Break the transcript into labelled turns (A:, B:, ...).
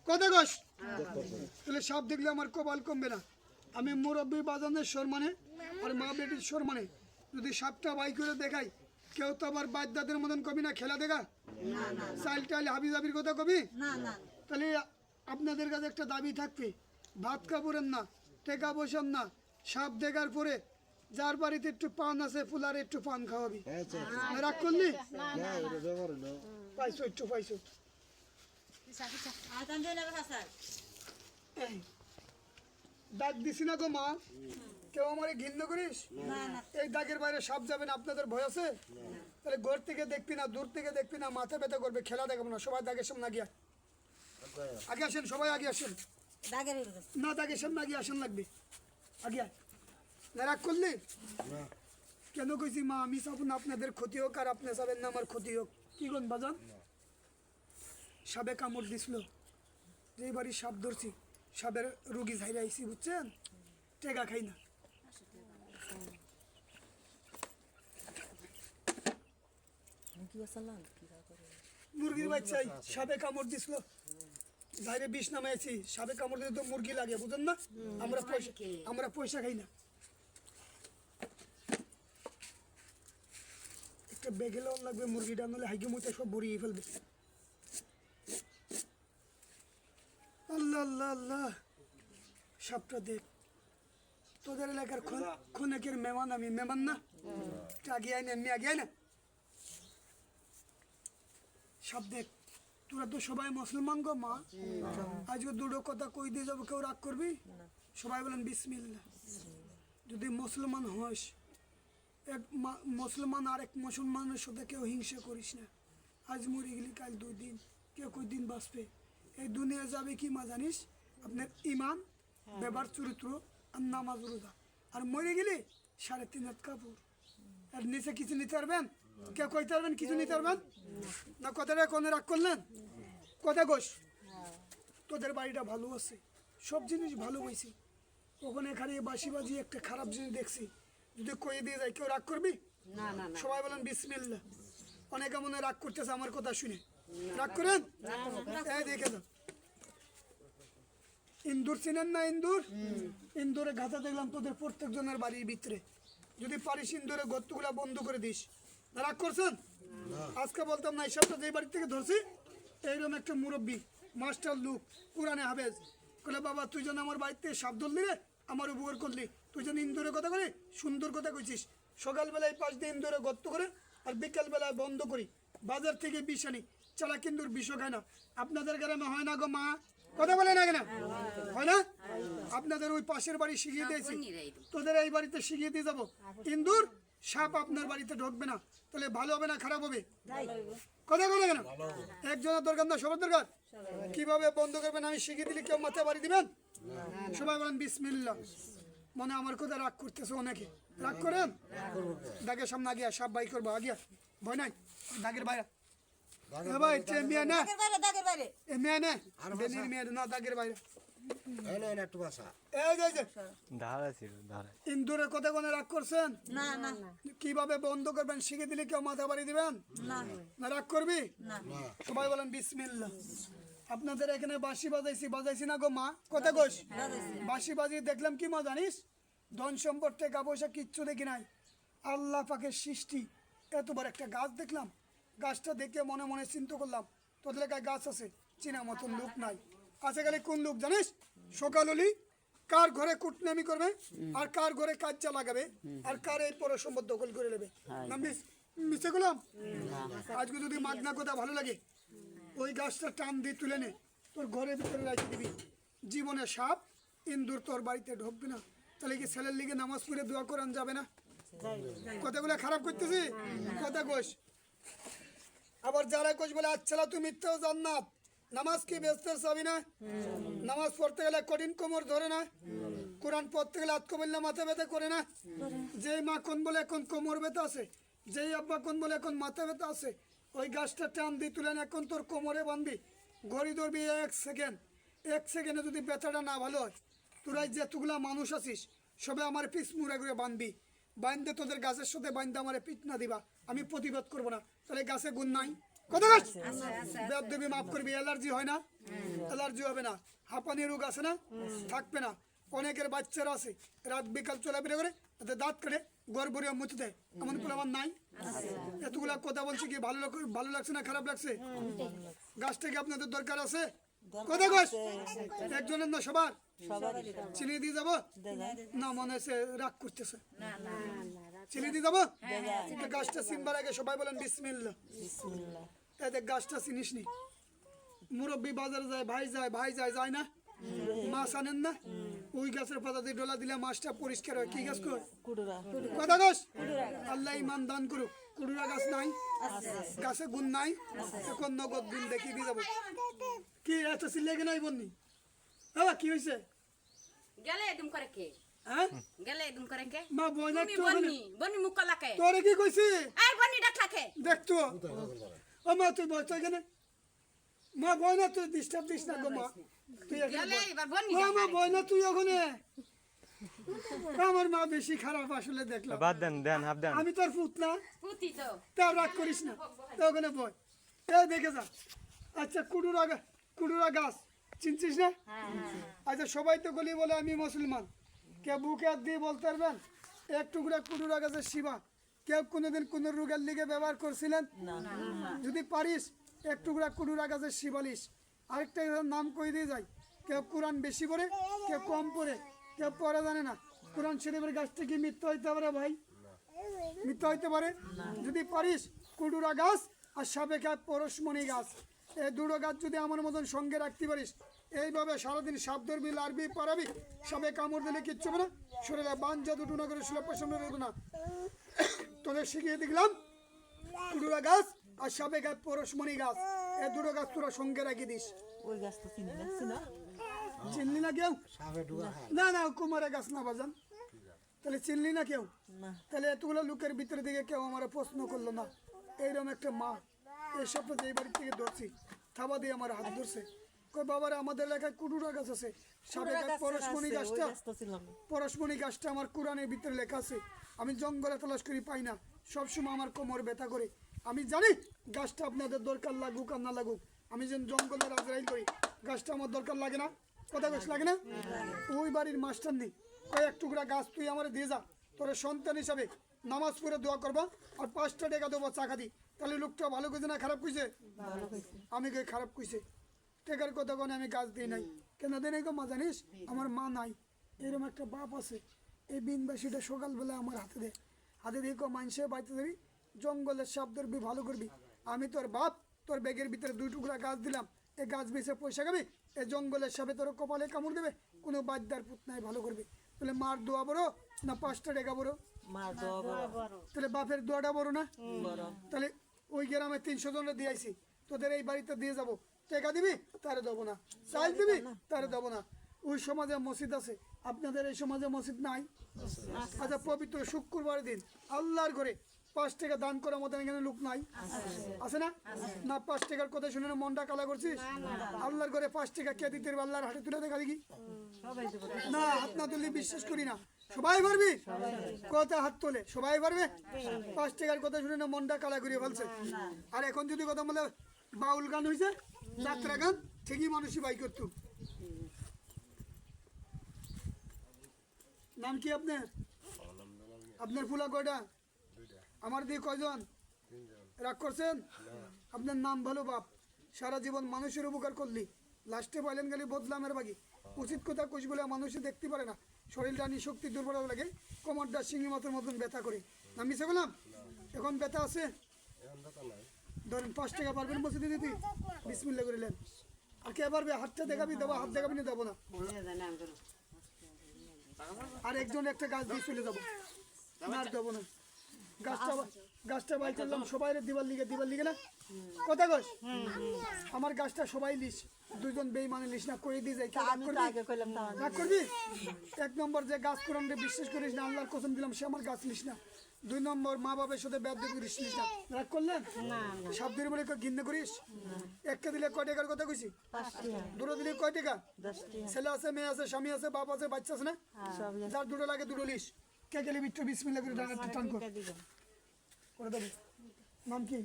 A: কথা কস তাহলে সাপ দেখলে আমার কপাল কমবে না। আমি মুরব্বী বাজানের সম্মানে আর মা বেটির সম্মানে যদি সাপটা বাই করে দেখাই, কেউ তো আবার বাচ্চাদের মতন কবি না খেলা দেখা চাইল টাইল হাবি জাবির কথা কবি। তাহলে আপনাদের কাছে একটা দাবি থাকবে, ভাত কাপড়েন না, টেকা বসান না, সাপ দেখার পরে যার বাড়িতে একটু পান আছে ফুলার একটু পান খাওয়াবি। রাগ করলি পাইছো একটু পাইছো দাগ দিছি না গো মা, কেউ আমারে ঘৃণা করিস? এই দাগের বাইরে সাপ যাবেন আপনাদের ভয় আছে? তাহলে ঘর থেকে দেখবি না, দূর থেকে দেখবি না, মাথা ব্যথা করবে, খেলা দেখাবো না। সবাই দাগের সামনে আগে আগে আসেন, সবাই আগে আসেন। না দাগের সামনে আগে আসেন লাগবে, আগে না। রাগ করলি কেন কইছি মা, আমি চাবো না আপনাদের ক্ষতি হোক আর আপনি চাবেন না আমার ক্ষতি হোক। কি গন বাজান, সাপে কামড় দিছিল, যে বাড়ি সাপ ধরছি সাপের রুগী ঝাইরা আইছি বুঝছেন, টেকা খাই না। মুরগির বাচ্চাই সাপে কামড় দিছিল, ঝাইরে বিষ নামাইছি, সাপে কামড় দিলে তো মুরগি লাগে বুঝেন না। আমরা পয়সা খাই না। একটা বেগে লন লাগবে মুরগিটা, নাহলে হাইকে মুইতে সব ভরিয়ে ফেলবে। আল্লাহ আল্লাহ আল্লাহ, সাপটা দেখ। তোদের এলাকার খনেকের মেহমান, আমি মেহমান না? আগে আয় না, এমনি আগে আয় না। সাপ দেখ, তোরা তো সবাই মুসলমান গো মা, আজকে দুটো কথা কই দিয়ে যাবো, কেউ রাগ করবি? সবাই বলেন বিসমিল্লাহ। যদি মুসলমান হস, এক মুসলমান আর এক মুসলমানের সাথে কেউ হিংসা করিস না। আজ মরে গেলি কাল 2 দিন, কেউ কই দিন বাঁচবে। এই দুনিয়া যাবে কি মা জানিস? আপনার ইমান, ব্যবহার, চরিত্র আর নামাজ রোজা। আর মরে গেলে 3.5 হাত কাপড়, আর নিচে কিছু নিতে পারবেন? কেউ কইতে পারবেন কিছু নিতে পারবেন না? কথাটা কোনে রাগ করলেন? কথা গোস, তোদের বাড়িটা ভালো আছে, সব জিনিস ভালো হয়েছে, ওখানে খালি বাসি বাজি একটা খারাপ জিনিস দেখছি, যদি কয়ে দিয়ে যায় কেউ রাগ করবি? সবাই বলেন বিসমিল্লাহ। অনেকে মনে রাগ করতেছে আমার কথা শুনে, রাগ করেন? এই দেখে দাও, ইন্দুর চিনেন না? ইন্দুরে গাথা দেখলাম তোদের প্রত্যেকজনের বাড়ির ভিতরে। যদি পারিস ইন্দুরে গর্তগুলা বন্ধ করে দিস। রাগ করছেন? আজকে বলতাম না, এই সপ্তাহ যে বাড়ি থেকে ধরছি, এইরকম একটা মুরব্বী মাস্টার লোক, কোরআনে হাফেজ, বলে বাবা তুই যেন আমার বাড়িতে সাপ ধরলি রে, আমার উপকার করলি, তুই যেন ইন্দুরের কথা বলি, সুন্দর কথা কইছিস। সকালবেলায় 5 দিয়ে ইন্দুরে গর্ত করে আর বিকালবেলায় বন্ধ করি, বাজার থেকে বিষ আনি, চালা কিন্তু বিষ খায় না। আপনাদের গ্রামে হয় না গো মা? কথা বলে না কেন? হয় না? আপনাদের ওই পাশের বাড়ি শিখিয়ে দিয়েছি, তোদের এই বাড়িতে শিখিয়ে দিয়ে যাবো। ইন্দুর সাপ আপনার বাড়িতে ঢুকবে না। তাহলে ভালো হবে না খারাপ হবে? কথা বলে কেন? একজনের দরকার না, সবার দরকার। কিভাবে বন্ধ করবেন আমি শিখিয়ে দিলে কেউ মাথা বাড়ি দিবেন? সবাই বলেন বিসমিল্লাহ। মনে আমার কথা রাগ করতেছে অনেকে, রাগ করেন? দাগের সামনে আগে সাপ বাই করবো, আগে ভয় নাই, দাগের বাইরে ইন্দুরের কথা কোনে রাগ করছেন? কিভাবে বন্ধ করবেন শিখে দিলে কেউ মাথা বাড়ি দিবেন না? রাগ করবি? সবাই বলেন বিসমিল্লাহ। আপনাদের এখানে বাঁশি বাজাইছি না গো মা? কথা কোস, বাঁশি বাজিয়ে দেখলাম কি মা জানিস? ধন সম্পদ টাকা পয়সা কিচ্ছু দেখি নাই, আল্লাহ পাকের সৃষ্টি। এতবার একটা গাছ দেখলাম, গাছটা দেখে মনে মনে চিন্তা করলাম তোদের এলাকায় গাছ আছে, চিনা মতন লোক নাই। আছে গেলে কোন লোক জানিস? সকাল হলি কার ঘরে কুটনামি করবে, আর কার ঘরে কাজটা লাগাবে, আর কার এই পর সম্পদ দখল করে নেবে। মিশে গেলাম। আজকে যদি মাগনা কথা ভালো লাগে, ওই গাছটা টান দিয়ে তুলে নে, তোর ঘরের ভিতরে রাখি দিবি। জীবনে সাপ ইন্দুর তোর বাড়িতে ঢুকবে না। তাহলে কি ছেলের লিগে নামাজ পড়ে দোয়া করান যাবে না? কথাগুলো খারাপ করতেছি? কথা কোষ। আবার যারা কোষ বলে আচ্ছা তুই মিথ্যাও জান্নাত, নামাজ কি বেস্তের চাবি না? নামাজ পড়তে গেলে কঠিন কোমর ধরে না? কোরআন পড়তে গেলে আতকো বললে মাথা ব্যথা করে না? যেই মা কোন বলে এখন কোমর ব্যথা আছে, যেই আব্বা কোন বলে এখন মাথা ব্যথা আছে, ওই গাছটা টান দিয়ে তুলেন, এখন তোর কোমরে বাঁধবি, ঘড়ি ধরবি 1 সেকেন্ড। 1 সেকেন্ডে যদি ব্যথাটা না ভালো হয়, তোরা যেতগুলা মানুষ আছিস সবে আমার পিছ মুড়া করে বাঁধবি, বাঁধতে তোদের গাছের সাথে বাঁধতে আমার পিঠ না দিবা, আমি প্রতিবাদ করবো না। তাহলে গাছে গুণ নাই? কথা গাছ বেদ দেবী মাফ করবি, অ্যালার্জি হয় না? অ্যালার্জি হবে না, হাঁপানি রোগ আছে না, থাকবে না। অনেকের বাচ্চারা আছে রাত বিকাল চলাফেরা করে তাদের দাঁত কেটে গড়বড়িয়া মুতে দেয়, এমন কোনো আমার নাই? এতগুলা কথা বলছি কি ভালো লাগছে না খারাপ লাগছে? গাছটা কি আপনাদের দরকার আছে? কথা গাছ একজনের না সবার? চিনি দিয়ে যাবো না? মনে হচ্ছে রাগ করতেছে। চিনি দিয়ে যাবো? গাছটা চিনবার আগে সবাই বলেন বিসমিল্লাহ। এতে গাছটা চিনিস নি? মুরব্বী বাজারে যায়, ভাই যায় না? মাছ আনেন না? ওই গাছের পাতা দিয়ে ডোলা দিলে মাছটা পরিষ্কার হয়। কি গাছ কর? কথা গাছ। আল্লাহ ইমান দান করুক। কুড়ুরা গাছ নাই? গাছে গুণ নাই? এখন নগদ গুণ দেখিয়ে দিয়ে যাবো। কি এত সিলেগে নাই বন্নি? হ্যাঁ কি হয়েছে?
B: গেলে এদম করে কে?
A: হ্যাঁ
B: গেলে এদম করে কে?
A: মা বইনা
B: তুমি
A: তো
B: বন্নি মুখ লাকে।
A: তোরে কি কইছি?
B: এই বন্নি ডাকলাকে।
A: দেখতো ও মা তুই বই তো এখানে মা বইনা তুই ডিস্টার্ব দিস না গো মা। তুই
B: গেলে এবার বন্নি
A: মা বইনা তুই ওখানে। আমার মা বেশি খারাপ আসলে দেখলাম।
C: বাদ দেন হাফ দেন।
A: আমি তোর পুত না,
B: পুতি তো।
A: তা রাগ করিস না। তো ওখানে বই এই দেখে যা। আচ্ছা কুড়ুরা গাছ চিনছিস না? আচ্ছা সবাই তো গলি বলে আমি মুসলমান, কে বুকে হাত দিয়ে বলতে পারবেন এক টুকরা কুড়ুরা গাছের শিবা কেউ কোনোদিন কোনো রোগের লিগে ব্যবহার করছিলেন? যদি পারিস এক টুকরা কুড়ুরা গাছের শিবালিশ। আরেকটা নাম কই দিয়ে যায়, কেউ কোরআন বেশি পড়ে, কেউ কম পড়ে, কেউ পড়া জানে না। কোরআন শরীফের গাছটা কি মিথ্যা হইতে পারে ভাই? মিথ্যা হইতে পারে? যদি পারিস কুড়ুরা গাছ আর সাবেক পরশমণি গাছ, এই দুটো গাছ যদি আমার মতন সঙ্গে রাখতে পারিস, এইভাবে সারাদিন সাপ ধরবি, লাড়বি, পারাবি, সাবে কামড় দিলে কিচ্ছু হবে না। শরীরে বান জাদু টুনা করে শুলে পছন্দ করবো না। তোদের শিখিয়ে দেখলাম কুড়ুরা গাছ আর সাবেক পরশমণি গাছ, এই দুটো গাছ তোরা সঙ্গে রাখি দিস।
D: ওই গাছ তো চিনি না।
A: চিনলি না কেউ? না কুমারের গাছ না বাজান, তাহলে চিনলি না কেউ? তাহলে এতগুলো লোকের ভিতরে দিকে কেউ আমার প্রশ্ন করলো না। এইরকম একটা মা এই সপ্তাহে এই বাড়ি থেকে ধরছি, থাবা দিয়ে আমার হাত ধরছে, কই বাবারে আমাদের এলাকায় কুড়ুরা গাছ আছে, সাবেক পরশমণি গাছটা, পরশমণি গাছটা আমার কোরআনের ভিতরে লেখা আছে। আমি জঙ্গলে তলাশ করি পাই না, সবসময় আমার কোমর ব্যথা করে। আমি জানি গাছটা আপনাদের দরকার লাগুক আর না লাগুক, আমি যেন জঙ্গলে রাজরাইল করি, গাছটা আমার দরকার লাগে না? কথা গাছ লাগে না? ওই বাড়ির মাস্টার নেই, কয়েক টুকরা গাছ তুই আমার দিয়ে যা, তোর সন্তান হিসাবে নামাজ পড়ে দোয়া করবা আর 5টা টাকা দেবো চাকা দি। তাহলে লোকটা ভালো কইছে না খারাপ কইছে? আমি কই খারাপ কইছে। টেকার কথা কোনে আমি গাছ দিই নাই। কেন দিই নাই গো মা জানিস? আমার মা নাই, এরকম একটা বাপ আছে। এই বিনবাসীটা সকালবেলা আমার হাতে দিয়ে মানুষের বাড়িতে দেবি, জঙ্গলের সাপ ধরবি, ভালো করবি। আমি তোর বাপ, তোর ব্যাগের ভিতরে 2 টুকরা গাছ দিলাম, এই গাছ বেছে পয়সা খাবি, এই জঙ্গলের সাপে তোর কপালে কামড় দেবে, কোনো বাদ্যার পুত নাই, ভালো করবি। তাহলে মার দোয়া বড় না 5টা টাকা বড়? তাহলে বাপের দোয়াটা বড় না? তাহলে ওই গ্রামে 300 জনের দিয়েছি, তোদের এই বাড়িতে দিয়ে যাবো, টাকা দিবি তারে দেবো না, চাল দিবি তারে দেবো না। ওই সমাজে মসজিদ আছে, আপনাদের এই সমাজে মসজিদ নাই? আচ্ছা পবিত্র শুক্রবার দিন আল্লাহর ঘরে 5 টাকা দান করার মতন এখানে লোক নাই? আছে না? না 5 টাকার কথা শুনে মনটা কালা করছিস? আল্লাহর ঘরে 5 টাকা কে দিতে পারবে? আল্লাহর হাতে তুলে দেখা দেখি। না হাত না তুললে বিশ্বাস করি না। সবাই পারবি? কথা হাত তোলে সবাই পারবে? 5 টাকার কথা শুনে না মনটা কালা করিয়ে ফেলছে। আর এখন যদি কথা বলে বাউল গান হয়েছে, যাত্রা গান, ঠিকই মানুষই বাই করত। নাম কি আপনার? আপনার ফুলা কয়টা? আমার দিয়ে কয়জন? রাগ করছেন? আপনার নাম ভালো বাপ, সারা জীবন মানুষের উপকার করলি, লাস্টে পাইলেন গেলে বদলামের বাকি। উচিত কথা কুশ বলে মানুষে দেখতে পারে না, শরীরটা নিশক্তি দুর্বল লাগে, কোমরটা শিঙি মাথার মতন ব্যথা করে। নাম মিশে বললাম? এখন ব্যথা আছে? ধরেন 5 টাকা পারবেন মসজিদে দিদি? বিসমিল্লাহ করিলেন। আর কে পারবে? হাতটা দেখাবি দেবো, হাত দেখাবি না দেবো না। আর একজন একটা গাছ দিয়ে চলে যাবো, না আর দেবো না। গাছটা বাই করলাম সবাই দিবার লিগে না? কথা কস? আমার গাছটা সবাই লিস, 2 জন বেইমানে লিস না, কই দিয়ে যাই। রাগ করবি? 1 নম্বর যে গাছ কোরআন বিশ্বাস করিস না, আল্লাহর কসম দিলাম, সে আমার গাছ লিস না। 2 নম্বর মা বাবার সাথে ব্যাধ করিস না। রাগ করলেন? সাবধানে বলে ঘিন্না করিস? একটা দিলে কয় টাকার কথা কইছি? 2 দিলে কয় টাকা? ছেলে আছে, মেয়ে আছে, স্বামী আছে, বাপ আছে, বাচ্চা আছে না? যার 2 লাগে 2 লিস। কে গেলে বিট্টু বিসমিল্লাহ করে টান কর করে দেবো। নাম কি?